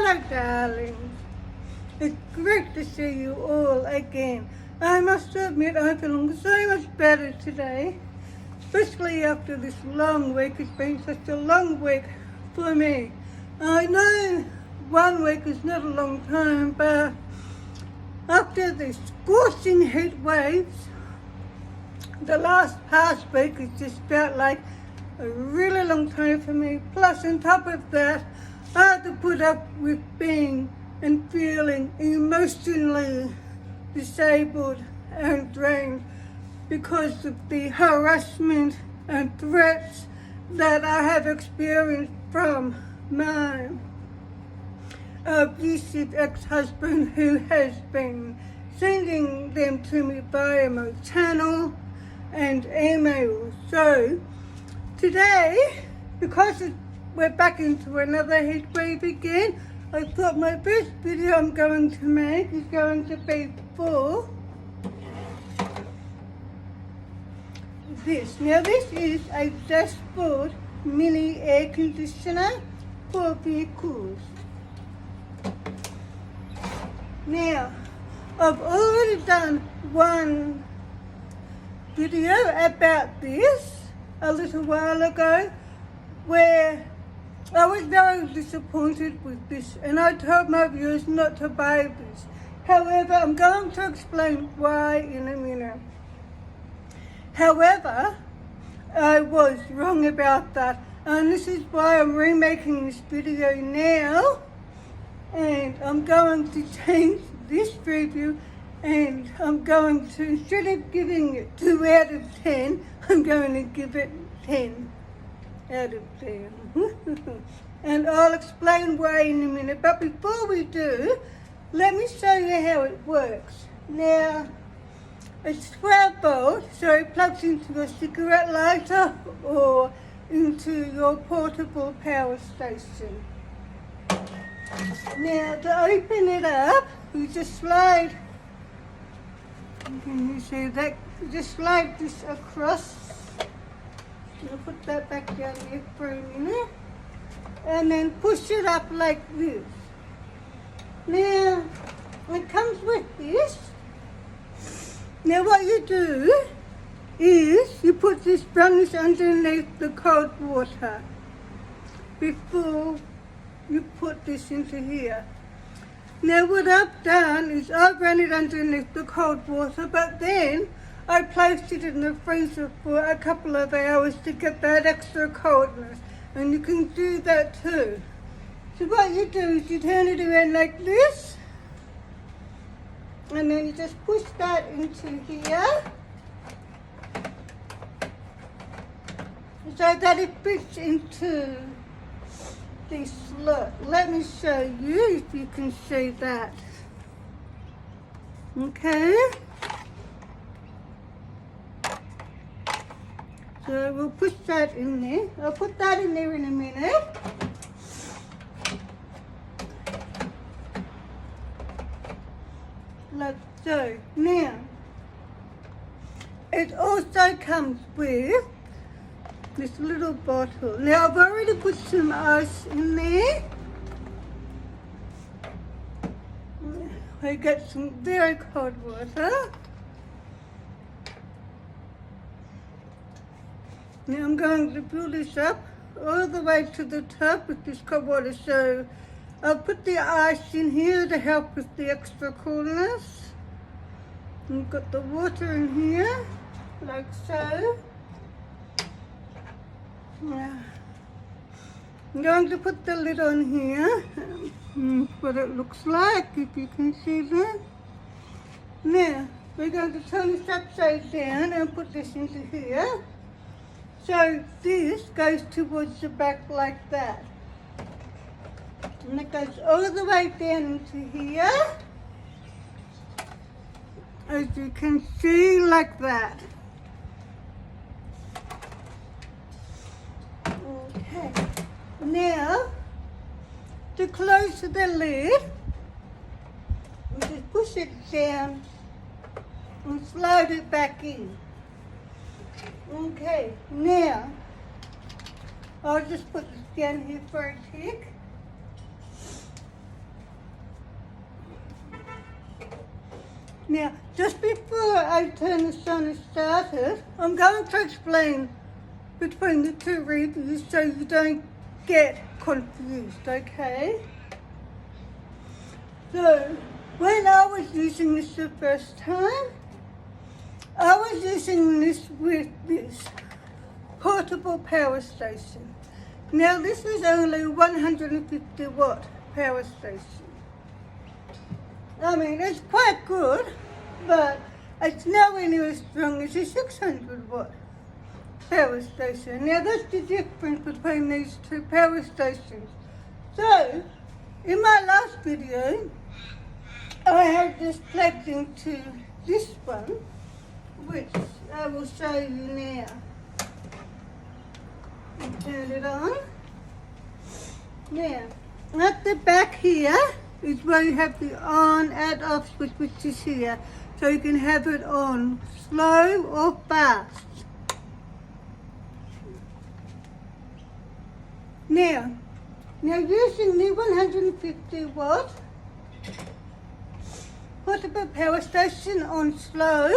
Hello, darlings. It's great to see you all again. I must admit I'm feeling so much better today, especially after this long week. It's been such a long week for me. I know 1 week is not a long time, but after the scorching heat waves, the past week has just felt like a really long time for me. Plus, on top of that, I had to put up with being and feeling emotionally disabled and drained because of the harassment and threats that I have experienced from my abusive ex-husband, who has been sending them to me via my channel and email. So today, because we're back into another heat wave again, I thought my first video I'm going to make is going to be for this. Now this is a dashboard mini air conditioner for vehicles. Now, I've already done one video about this a little while ago where I was very disappointed with this, and I told my viewers not to buy this. However, I'm going to explain why in a minute. However, I was wrong about that, and this is why I'm remaking this video now, and I'm going to change this review, and I'm going to, instead of giving it 2 out of 10, I'm going to give it 10 out of 10. And I'll explain why in a minute. But before we do, let me show you how it works. Now, it's 12 volts, so it plugs into your cigarette lighter or into your portable power station. Now, to open it up, you just slide, can you see that? You just slide this across. I'll put that back down there for a minute. And then push it up like this. Now, it comes with this. Now what you do is you put this sponge underneath the cold water before you put this into here. Now what I've done is I've run it underneath the cold water, but then I placed it in the freezer for a couple of hours to get that extra coldness, and you can do that too. So what you do is you turn it around like this, and then you just push that into here so that it fits into this slot. Let me show you if you can see that. Okay. So we'll push that in there. I'll put that in there in a minute. Like so. Now, it also comes with this little bottle. Now I've already put some ice in there. I got some very cold water. Now I'm going to fill this up all the way to the top with this cold water. So I'll put the ice in here to help with the extra coolness. I've got the water in here, like so. Yeah. I'm going to put the lid on here. What it looks like, if you can see that. Now, we're going to turn this upside down and put this into here. So this goes towards the back like that. And it goes all the way down into here. As you can see, like that. Okay. Now, to close the lid, you just push it down and slide it back in. Okay, now I'll just put this down here for a tick. Now, just before I turn this on and start it, I'm going to explain between the two reviews so you don't get confused, okay? So, when I was using this the first time, I was using this with this portable power station. Now, this is only 150 watt power station. I mean, it's quite good, but it's nowhere near as strong as a 600 watt power station. Now, that's the difference between these two power stations. So, in my last video, I had this plugged into this one, which I will show you now. Turn it on. Now, at the back here is where you have the on and off switch, which is here. So you can have it on slow or fast. Now using the 150 watt portable power station on slow,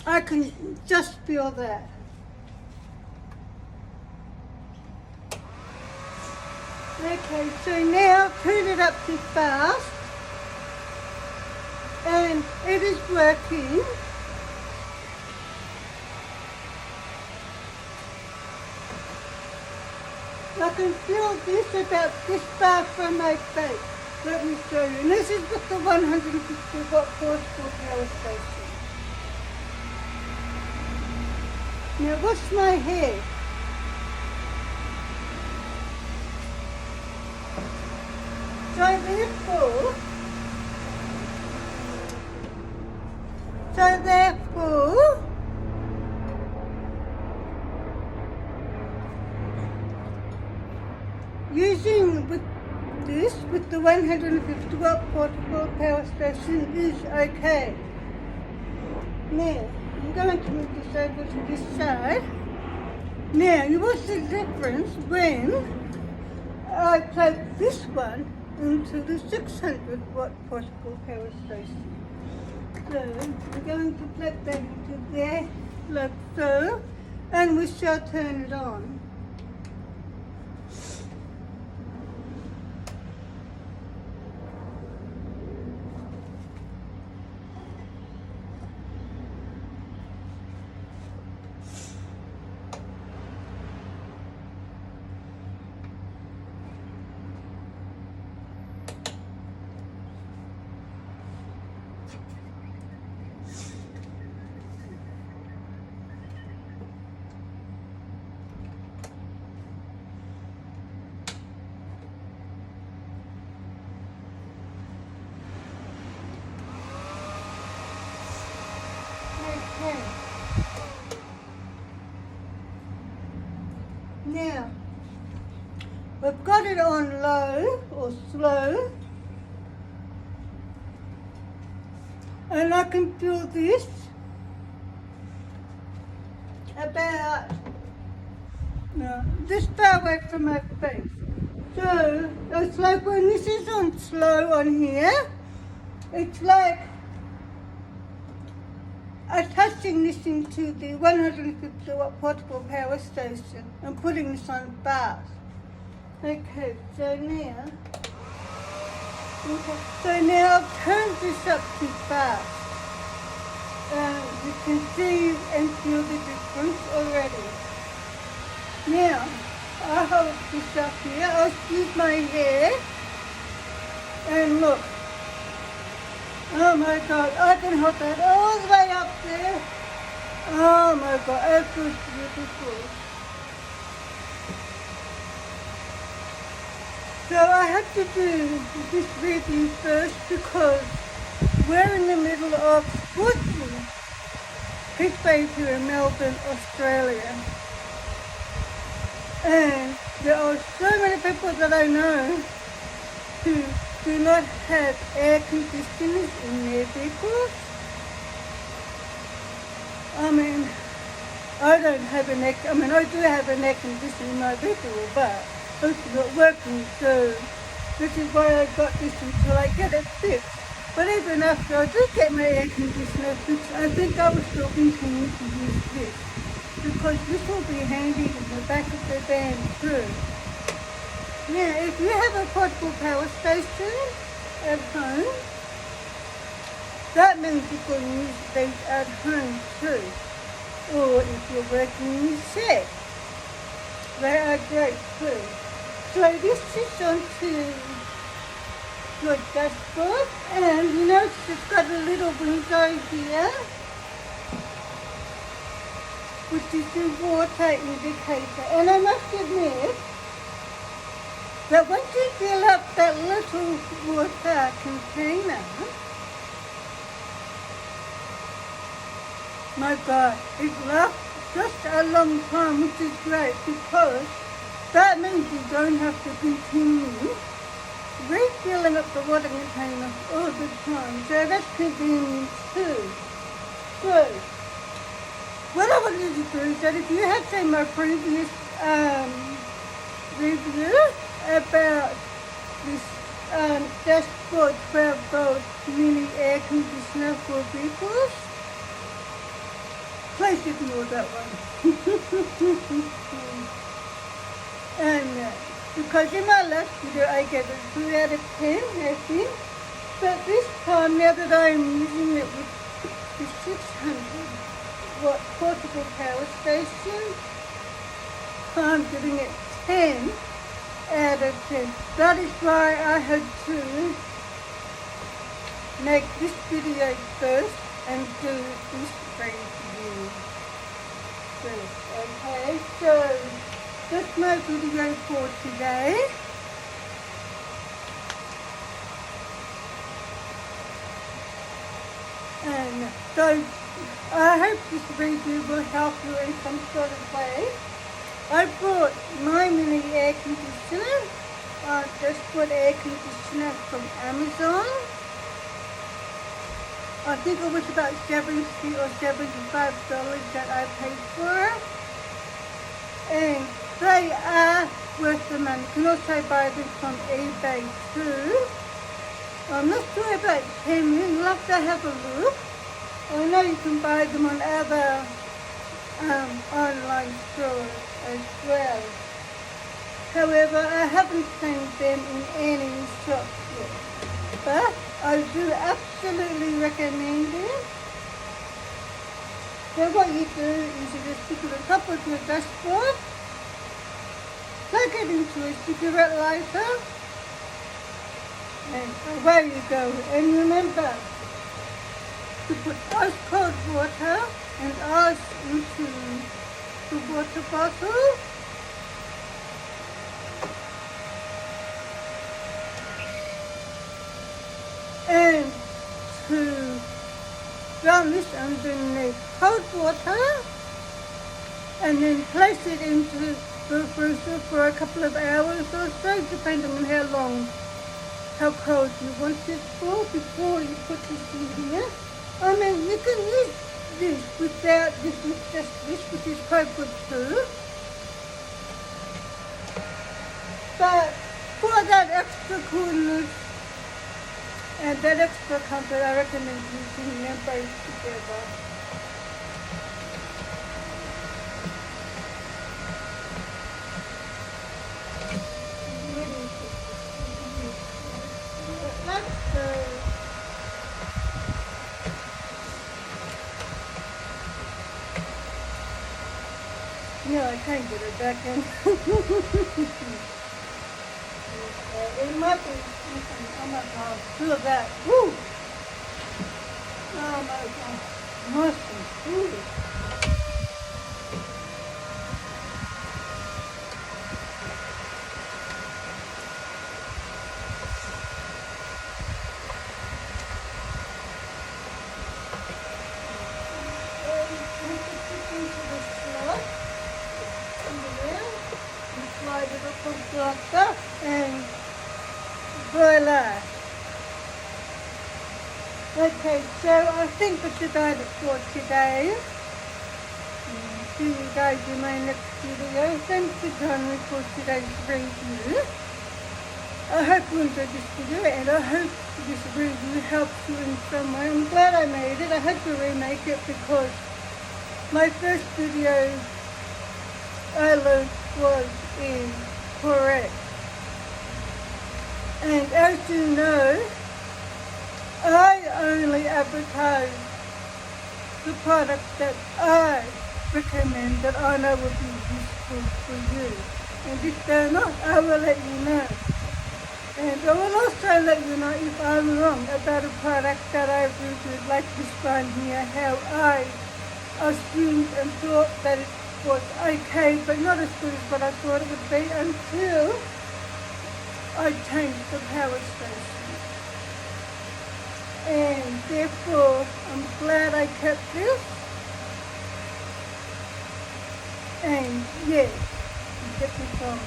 I can just feel that. Okay, so now turn it up to fast, and it is working. I can feel this about this far from my face. Let me show you. And this is with the 150 watt portable power station. Now wash my hair. So therefore, using with the 150 watt portable power station is okay. Now, I'm going to move this over to this side. Now, you will see the difference when I plug this one into the 600 watt portable power station. So, I'm going to plug that into there, like so, and we shall turn it on. Now, we've got it on low or slow, and I can feel this about this far away from my face. So it's like when this is on slow on here, it's like attaching this into the 150 watt portable power station and putting this on fast. Okay, so now I've turned this up to fast. You can see and feel the difference already. Now, I hold this up here, I'll squeeze my hair, and look. Oh my God, I can hold that all the way up there. Oh my God, it feels beautiful. So I had to do this review first because we're in the middle of Woodley, Peak Bay here in Melbourne, Australia. And there are so many people that I know who do not have air conditioners in their vehicles. I mean, I do have an air conditioner in my vehicle, but it's not working, so this is why I got this until I get it fixed. But even after I did get my air conditioner fixed, I think I will still continue to use this because this will be handy in the back of the van too. Now, if you have a portable power station at home, that means you can use these at home too. Or if you're working in your shed, they are great too. So this is onto your dashboard, and you notice it's got a little window here, which is the water indicator. And I must admit that once you fill up that little water container, my God, it lasts just a long time, which is great because that means you don't have to continue refilling up the water container all the time. So that's convenient too. So, what I wanted to do is that if you had seen my previous review about this dashboard 12-volt mini air conditioner for vehicles, please ignore that one. And because in my last video I gave it 2 out of 10, I think. But this time, now that I'm using it with the 600-watt portable power station, I'm giving it 10 out of 10. That is why I had to make this video first and do this review first. Okay, so that's my video for today. And so I hope this review will help you in some sort of way. I bought my mini air conditioner, dashboard air conditioner from Amazon. I think it was about $70 or $75 that I paid for it. And they are worth the money. You can also buy them from eBay too. I'm not sure about Temu. You'll have to have a look. I know you can buy them on other online stores as well. However, I haven't seen them in any shops yet. But I do absolutely recommend it. So what you do is you just stick it on top of your dashboard, plug it into a cigarette lighter, and away you go. And remember to put ice cold water and ice into the water bottle. And to drown this underneath cold water and then place it into the freezer for a couple of hours or so, depending on how cold you want it for, before you put this in here. I mean, you can use this without this, with just this, which is quite good too. But for that extra coolness and that extra comfort, I recommend using them both together. Let's go. No, I can't get it back in. It might be, oh my God, feel that. Woo! Oh my God, must be food. Slide it across like that, and voila. Okay, so I think that's about it for today. See you guys in my next video. Thanks for joining me for today's review. I hope you enjoyed this video, and I hope this review helps you in some way. I'm glad I made it. I had to remake it because my first video I learned was incorrect. And as you know, I only advertise the products that I recommend that I know will be useful for you. And if they're not, I will let you know. And I will also let you know if I'm wrong about a product that I reviewed, like this one here, how I assumed and thought that it was okay, but not as good as what I thought it would be until I changed the power station. And therefore, I'm glad I kept this. And yes, you get this from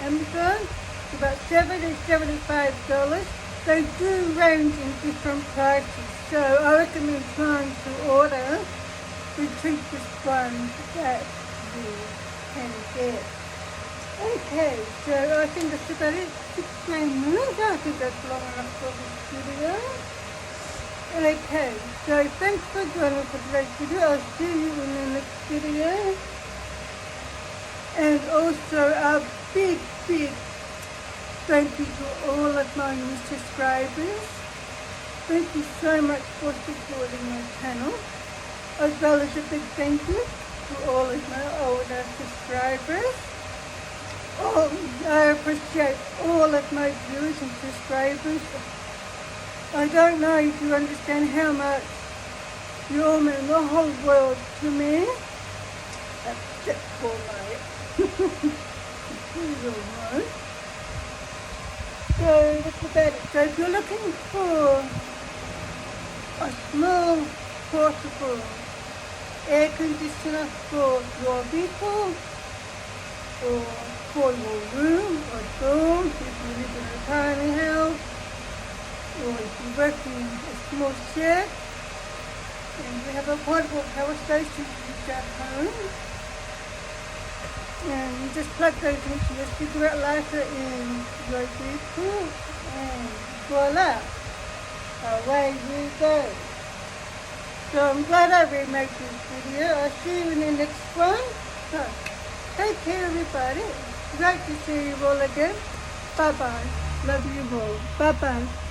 Amazon. It's about $70 to $75. They do range in different prices, so I recommend trying to order the cheapest one that you can get. Okay, so I think that's about it. 16 minutes. I think that's long enough for this video. Okay, so thanks for joining for today's video. I'll see you in the next video. And also a big thank you to all of my new subscribers. Thank you so much for supporting my channel. As well as a big thank you to all of my older subscribers. Oh, I appreciate all of my viewers and subscribers. I don't know if you understand how much you all mean the whole world to me. Except for my little one. So that's about it. So if you're looking for a small portable air conditioner for your vehicle or for your room or dorm, if you live in a tiny house, or if you work in a small shed and you have a portable power station at home, and you just plug those into your cigarette lighter in your vehicle, and voila, away you go. So I'm glad I remade this video. I'll see you in the next one. So, take care everybody. Great to see you all again. Bye bye. Love you all. Bye bye.